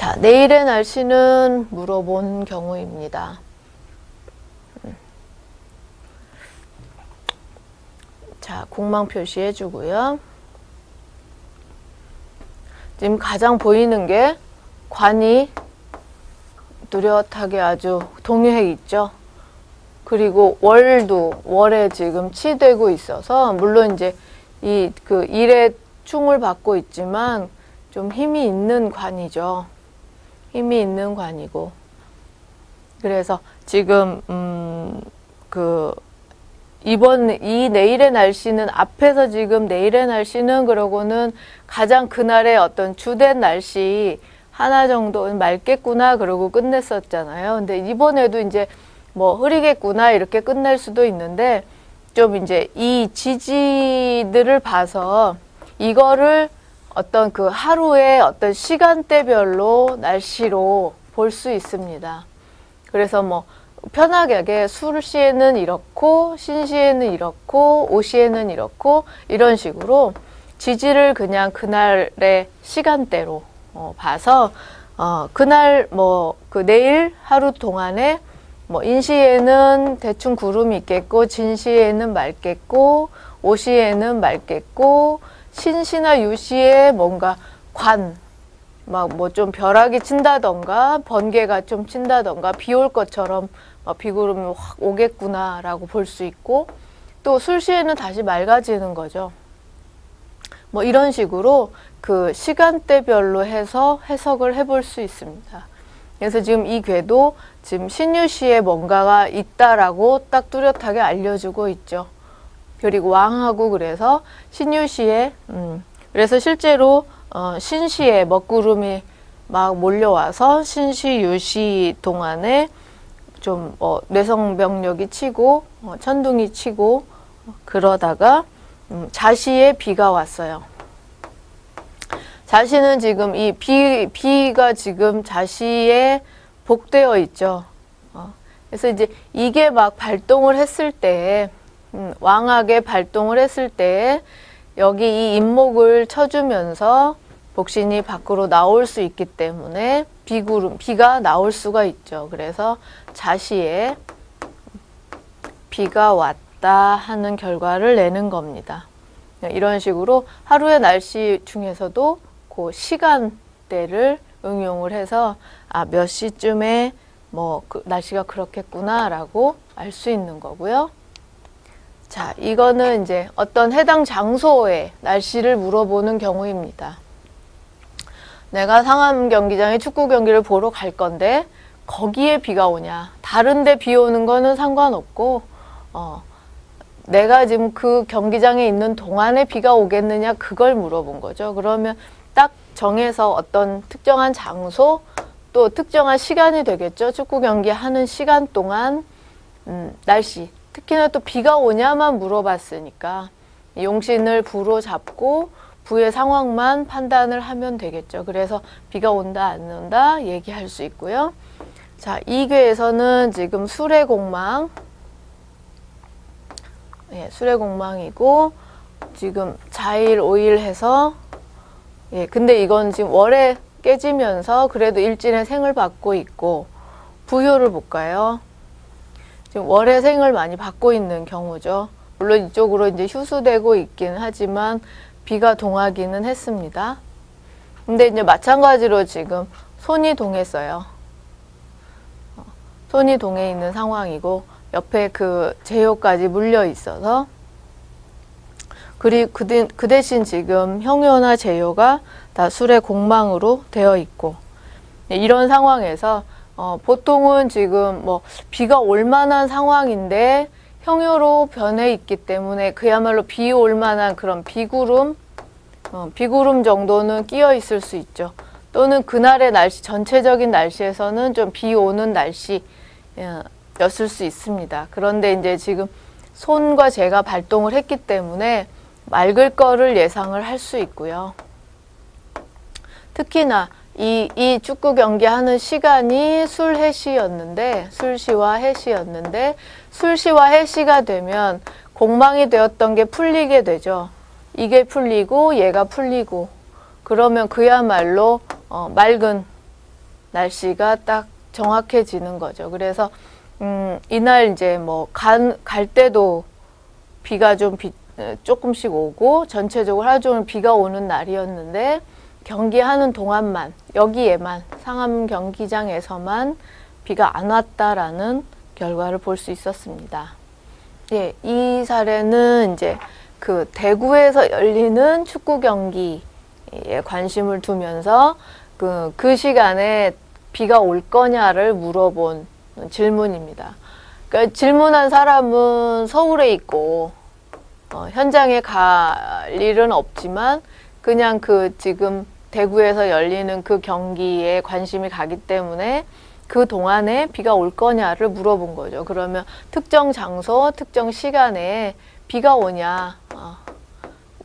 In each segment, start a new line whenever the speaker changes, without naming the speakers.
자, 내일의 날씨는 물어본 경우입니다. 자, 공망 표시해 주고요. 지금 가장 보이는 게 관이 뚜렷하게 아주 동요해 있죠. 그리고 월에 지금 치되고 있어서, 물론 이제 그 일의 충을 받고 있지만 좀 힘이 있는 관이죠. 힘이 있는 관이고. 그래서 지금 이 내일의 날씨는 앞에서 지금 내일의 날씨는 그러고는 가장 그날의 어떤 주된 날씨 하나 정도는 맑겠구나 그러고 끝냈었잖아요. 근데 이번에도 이제 뭐 흐리겠구나 이렇게 끝낼 수도 있는데, 좀 이제 이 지지들을 봐서 이거를 어떤 그 하루의 어떤 시간대별로 날씨로 볼 수 있습니다. 그래서 뭐 편하게 술시에는 이렇고 신시에는 이렇고 오시에는 이렇고 이런 식으로 지지를 그냥 그날의 시간대로 봐서 그날 뭐 그 내일 하루 동안에 뭐 인시에는 대충 구름이 있겠고 진시에는 맑겠고 오시에는 맑겠고 신시나 유시에 뭔가 막 뭐 좀 벼락이 친다던가 번개가 좀 친다던가 비 올 것처럼 비구름이 확 오겠구나 라고 볼 수 있고, 또 술시에는 다시 맑아지는 거죠. 뭐 이런 식으로 그 시간대별로 해서 해석을 해볼 수 있습니다. 그래서 지금 이 궤도 지금 신유시에 뭔가가 있다라고 딱 뚜렷하게 알려주고 있죠. 그리고 왕하고 그래서 신유시에 그래서 실제로 신시에 먹구름이 막 몰려와서 신시 유시 동안에 좀 뇌성병력이 치고 천둥이 치고 그러다가 자시에 비가 왔어요. 자시는 지금 이 비가 지금 자시에 복되어 있죠. 그래서 이제 이게 막 발동을 했을 때 왕하게 발동을 했을 때 여기 이 임목을 쳐주면서 복신이 밖으로 나올 수 있기 때문에 비가 나올 수가 있죠. 그래서 자시에 비가 왔다 하는 결과를 내는 겁니다. 이런 식으로 하루의 날씨 중에서도 그 시간대를 응용을 해서 몇 시쯤에 그 날씨가 그렇겠구나 라고 알 수 있는 거고요. 자, 이거는 이제 어떤 해당 장소의 날씨를 물어보는 경우입니다. 내가 상암 경기장에 축구 경기를 보러 갈 건데 거기에 비가 오냐, 다른 데 비 오는 거는 상관없고 내가 지금 그 경기장에 있는 동안에 비가 오겠느냐, 그걸 물어본 거죠. 그러면 딱 정해서 어떤 특정한 장소 또 특정한 시간이 되겠죠. 축구 경기 하는 시간 동안 날씨, 특히나 또 비가 오냐만 물어봤으니까 용신을 부로 잡고 부의 상황만 판단을 하면 되겠죠. 그래서 비가 온다 안 온다 얘기할 수 있고요. 자, 이 궤에서는 지금 술의 공망, 술의 공망이고 지금 자일 오일 해서 근데 이건 지금 월에 깨지면서 그래도 일진의 생을 받고 있고, 부효를 볼까요? 지금 월의 생을 많이 받고 있는 경우죠. 물론 이쪽으로 이제 휴수되고 있긴 하지만 비가 동하기는 했습니다. 근데 이제 마찬가지로 지금 손이 동했어요. 손이 동해 있는 상황이고 옆에 그 제효까지 물려 있어서, 그리고 그 대신 지금 형효나 제효가 다 술의 공망으로 되어 있고, 이런 상황에서 보통은 지금 비가 올 만한 상황인데 형효로 변해 있기 때문에 그야말로 비 올 만한 그런 비구름 정도는 끼어 있을 수 있죠. 또는 그날의 날씨, 전체적인 날씨에서는 좀 비 오는 날씨였을 수 있습니다. 그런데 이제 지금 손과 재가 발동을 했기 때문에 맑을 거를 예상을 할 수 있고요. 특히나 이 축구 경기 하는 시간이 술해시였는데, 술시와 해시였는데, 술시와 해시가 되면 공망이 되었던 게 풀리게 되죠. 이게 풀리고 얘가 풀리고, 그러면 그야말로 맑은 날씨가 딱 정확해지는 거죠. 그래서 이날 이제 뭐 갈 때도 비가 좀 조금씩 오고 전체적으로 하루 종일 비가 오는 날이었는데 경기하는 동안만 여기에만 상암 경기장에서만 비가 안 왔다라는 결과를 볼 수 있었습니다. 예, 이 사례는 이제 그 대구에서 열리는 축구 경기에 관심을 두면서 그 시간에 비가 올 거냐를 물어본 질문입니다. 그러니까 질문한 사람은 서울에 있고 현장에 갈 일은 없지만 그냥 지금 대구에서 열리는 그 경기에 관심이 가기 때문에 그 동안에 비가 올 거냐를 물어본 거죠. 그러면 특정 장소, 특정 시간에 비가 오냐,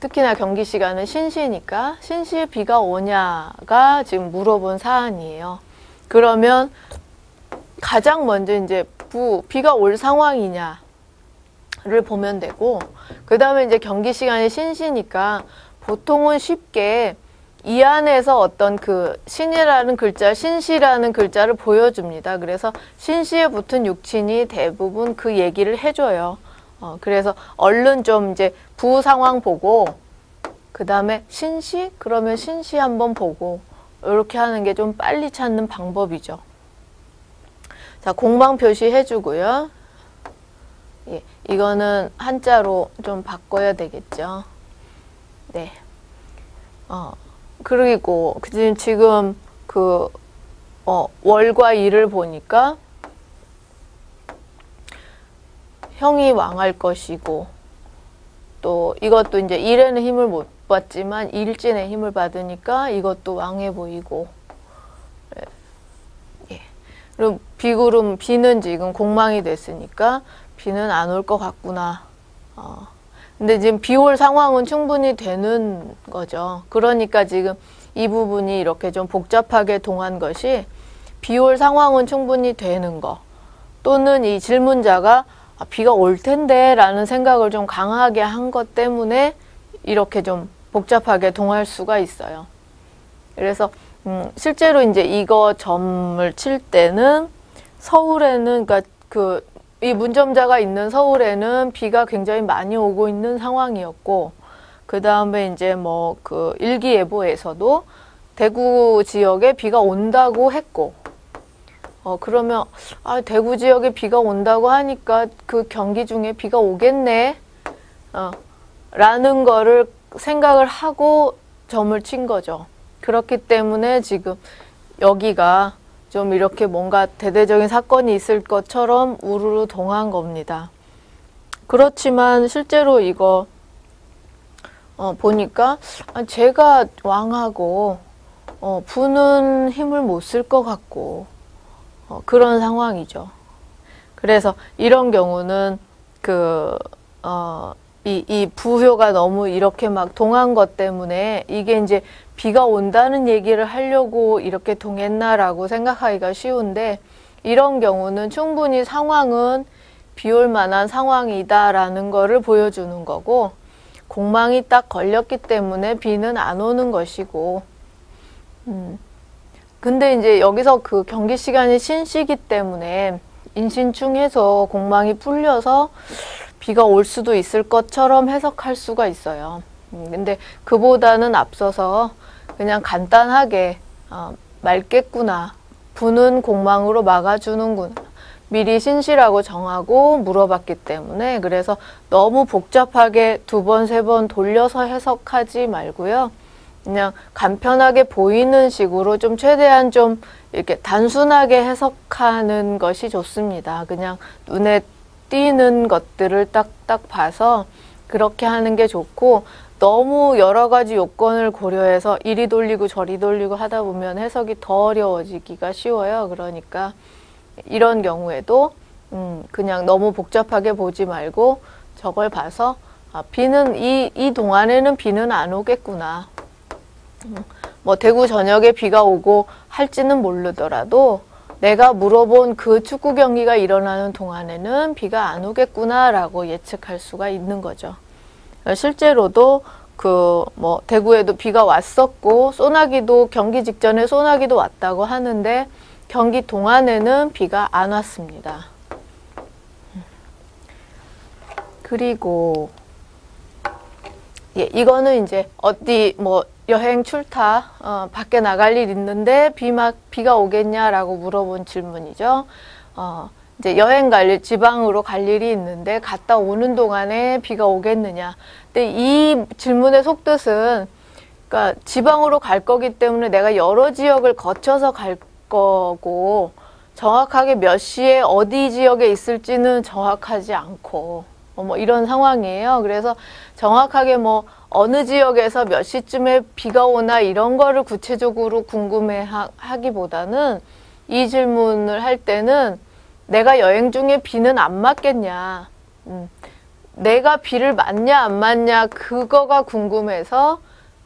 특히나 경기 시간은 신시니까 신시에 비가 오냐가 지금 물어본 사안이에요. 그러면 가장 먼저 이제 비가 올 상황이냐를 보면 되고, 그 다음에 이제 경기 시간이 신시니까 보통은 쉽게 이 안에서 어떤 신이라는 글자, 신시라는 글자를 보여줍니다. 그래서 신시에 붙은 육친이 대부분 그 얘기를 해줘요. 그래서 얼른 좀 이제 부 상황 보고, 그 다음에 신시? 그러면 신시 한번 보고, 이렇게 하는 게 좀 빨리 찾는 방법이죠. 자, 공방 표시 해주고요. 예, 이거는 한자로 좀 바꿔야 되겠죠. 네. 그리고 지금 월과 일을 보니까 형이 왕할 것이고, 또 이것도 이제 일에는 힘을 못 받지만 일진의 힘을 받으니까 이것도 왕해 보이고, 예. 그리고 비구름, 비는 지금 공망이 됐으니까 비는 안 올 것 같구나. 근데 지금 비 올 상황은 충분히 되는 거죠. 그러니까 지금 이 부분이 이렇게 좀 복잡하게 동한 것이 비 올 상황은 충분히 되는 거, 또는 이 질문자가 비가 올 텐데 라는 생각을 좀 강하게 한 것 때문에 이렇게 좀 복잡하게 동할 수가 있어요. 그래서 실제로 이제 이거 점을 칠 때는 서울에는, 그러니까 이 문점자가 있는 서울에는 비가 굉장히 많이 오고 있는 상황이었고, 그 다음에 이제 일기예보에서도 대구 지역에 비가 온다고 했고, 그러면 대구 지역에 비가 온다고 하니까 그 경기 중에 비가 오겠네 라는 거를 생각을 하고 점을 친 거죠. 그렇기 때문에 지금 여기가 좀 이렇게 뭔가 대대적인 사건이 있을 것처럼 우르르 동한 겁니다. 그렇지만 실제로 이거 보니까 제가 왕하고 부는 힘을 못 쓸 것 같고 그런 상황이죠. 그래서 이런 경우는 이 부효가 너무 이렇게 막 동한 것 때문에 이게 이제 비가 온다는 얘기를 하려고 이렇게 동했나라고 생각하기가 쉬운데, 이런 경우는 충분히 상황은 비 올 만한 상황이다라는 거를 보여주는 거고, 공망이 딱 걸렸기 때문에 비는 안 오는 것이고, 근데 이제 여기서 경기 시간이 신시기 때문에 인신충해서 공망이 풀려서 비가 올 수도 있을 것처럼 해석할 수가 있어요. 근데 그보다는 앞서서 그냥 간단하게 맑겠구나, 부는 공망으로 막아주는구나, 미리 신시라고 정하고 물어봤기 때문에, 그래서 너무 복잡하게 두 번, 세 번 돌려서 해석하지 말고요. 그냥 간편하게 보이는 식으로 좀 최대한 좀 이렇게 단순하게 해석하는 것이 좋습니다. 그냥 눈에 띄는 것들을 딱딱 봐서 그렇게 하는 게 좋고, 너무 여러 가지 요건을 고려해서 이리 돌리고 저리 돌리고 하다 보면 해석이 더 어려워지기가 쉬워요. 그러니까 이런 경우에도 그냥 너무 복잡하게 보지 말고 저걸 봐서 비는 이 동안에는 비는 안 오겠구나. 대구 전역에 비가 오고 할지는 모르더라도 내가 물어본 그 축구 경기가 일어나는 동안에는 비가 안 오겠구나라고 예측할 수가 있는 거죠. 실제로도 뭐 대구에도 비가 왔었고 소나기도 경기 직전에 소나기도 왔다고 하는데 경기 동안에는 비가 안 왔습니다. 그리고 예, 이거는 이제 어디 뭐 여행 출타 밖에 나갈 일 있는데 비가 오겠냐라고 물어본 질문이죠. 이제 여행 갈 일, 지방으로 갈 일이 있는데 갔다 오는 동안에 비가 오겠느냐. 근데 이 질문의 속뜻은 그러니까 지방으로 갈 거기 때문에 내가 여러 지역을 거쳐서 갈 거고 정확하게 몇 시에 어디 지역에 있을지는 정확하지 않고 뭐 이런 상황이에요. 그래서 정확하게 뭐 어느 지역에서 몇 시쯤에 비가 오나 이런 거를 구체적으로 궁금해 하기보다는 이 질문을 할 때는 내가 여행 중에 비는 안 맞겠냐, 내가 비를 맞냐 안 맞냐 그거가 궁금해서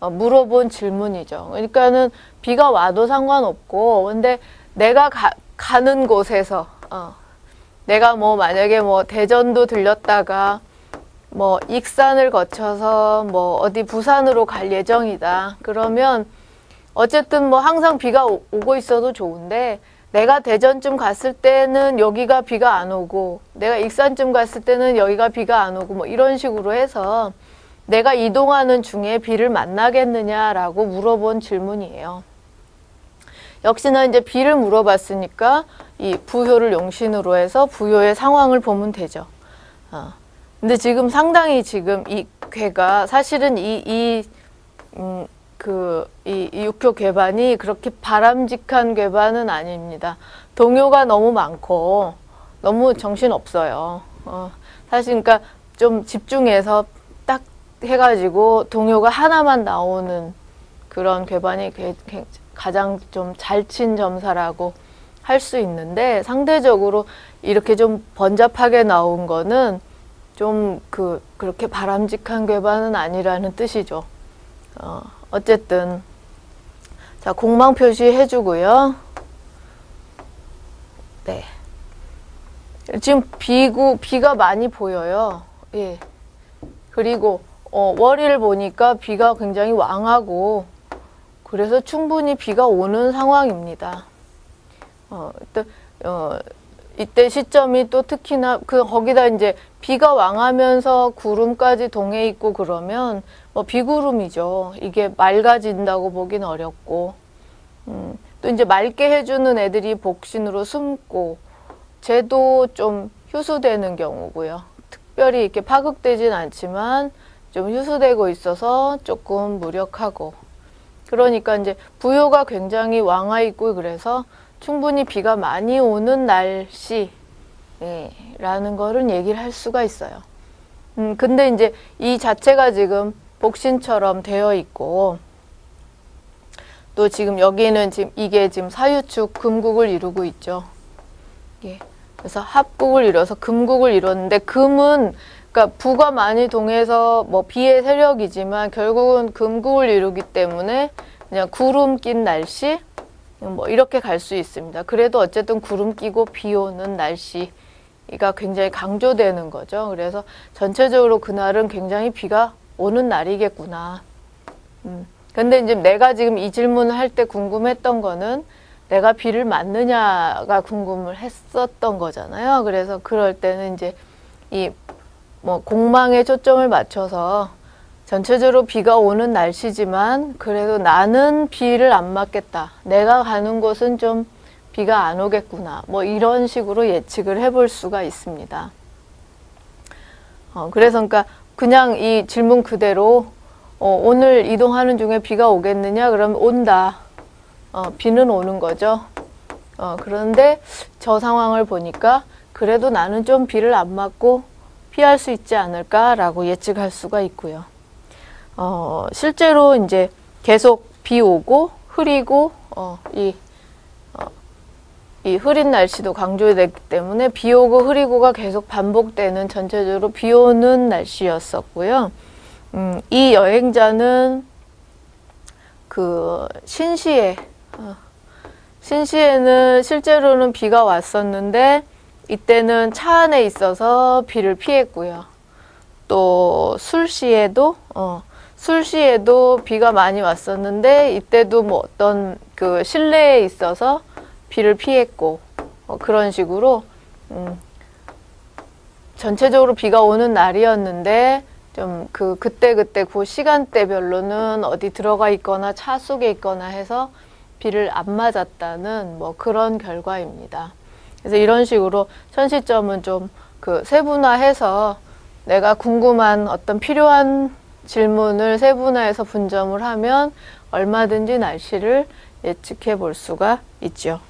물어본 질문이죠. 그러니까는 비가 와도 상관없고 근데 내가 가는 곳에서 내가 뭐 만약에 뭐 대전도 들렸다가 뭐 익산을 거쳐서 뭐 어디 부산으로 갈 예정이다. 그러면 어쨌든 뭐 항상 비가 오고 있어도 좋은데 내가 대전쯤 갔을 때는 여기가 비가 안 오고 내가 익산쯤 갔을 때는 여기가 비가 안 오고 뭐 이런 식으로 해서 내가 이동하는 중에 비를 만나겠느냐라고 물어본 질문이에요. 역시나 이제 비를 물어봤으니까 이 부효를 용신으로 해서 부효의 상황을 보면 되죠. 근데 지금 상당히 지금 이 괴가 사실은 이 육효 괴반이 그렇게 바람직한 괴반은 아닙니다. 동요가 너무 많고 너무 정신 없어요. 사실 그러니까 좀 집중해서 딱 해가지고 동요가 하나만 나오는 그런 괴반이 가장 좀 잘 친 점사라고 할 수 있는데 상대적으로 이렇게 좀 번잡하게 나온 거는 좀 그렇게 바람직한 괴반은 아니라는 뜻이죠. 어쨌든 자 공망 표시해 주고요. 네. 지금 비가 많이 보여요. 예. 그리고 월요일 보니까 비가 굉장히 왕하고 그래서 충분히 비가 오는 상황입니다. 이때 시점이 또 특히나 거기다 이제 비가 왕하면서 구름까지 동해 있고 그러면 뭐 비구름이죠. 이게 맑아진다고 보긴 어렵고 또 이제 맑게 해주는 애들이 복신으로 숨고 쟤도 좀 휴수되는 경우고요. 특별히 이렇게 파극되진 않지만 좀 휴수되고 있어서 조금 무력하고 그러니까 이제 부효가 굉장히 왕하 있고 그래서 충분히 비가 많이 오는 날씨 라는 거를 얘기를 할 수가 있어요. 근데 이제 이 자체가 지금 복신처럼 되어 있고 또 지금 여기는 지금 이게 지금 사유축 금국을 이루고 있죠. 예. 그래서 합국을 이뤄서 금국을 이뤘는데 금은 그러니까 부가 많이 동해서 뭐 비의 세력이지만 결국은 금국을 이루기 때문에 그냥 구름 낀 날씨 뭐 이렇게 갈 수 있습니다. 그래도 어쨌든 구름 끼고 비 오는 날씨가 굉장히 강조되는 거죠. 그래서 전체적으로 그날은 굉장히 비가 오는 날이겠구나. 근데 이제 내가 지금 이 질문을 할 때 궁금했던 거는 내가 비를 맞느냐가 궁금을 했었던 거잖아요. 그래서 그럴 때는 이제 이 뭐 공망에 초점을 맞춰서 전체적으로 비가 오는 날씨지만 그래도 나는 비를 안 맞겠다. 내가 가는 곳은 좀 비가 안 오겠구나. 뭐 이런 식으로 예측을 해볼 수가 있습니다. 그래서 그러니까 그냥 이 질문 그대로 오늘 이동하는 중에 비가 오겠느냐? 그러면 온다. 비는 오는 거죠. 그런데 저 상황을 보니까 그래도 나는 좀 비를 안 맞고 피할 수 있지 않을까라고 예측할 수가 있고요. 실제로 이제 계속 비 오고 흐리고 이 흐린 날씨도 강조되기 때문에 비 오고 흐리고가 계속 반복되는 전체적으로 비 오는 날씨였었고요. 이 여행자는 그 신시에는 실제로는 비가 왔었는데 이때는 차 안에 있어서 비를 피했고요. 또 술시에도 술시에도 비가 많이 왔었는데 이때도 뭐 어떤 그 실내에 있어서 비를 피했고 그런 식으로 전체적으로 비가 오는 날이었는데 좀 그때 그 시간대별로는 어디 들어가 있거나 차 속에 있거나 해서 비를 안 맞았다는 뭐 그런 결과입니다. 그래서 이런 식으로 천시점은 좀 그 세분화해서 내가 궁금한 어떤 필요한 질문을 세분화해서 분점을 하면 얼마든지 날씨를 예측해 볼 수가 있죠.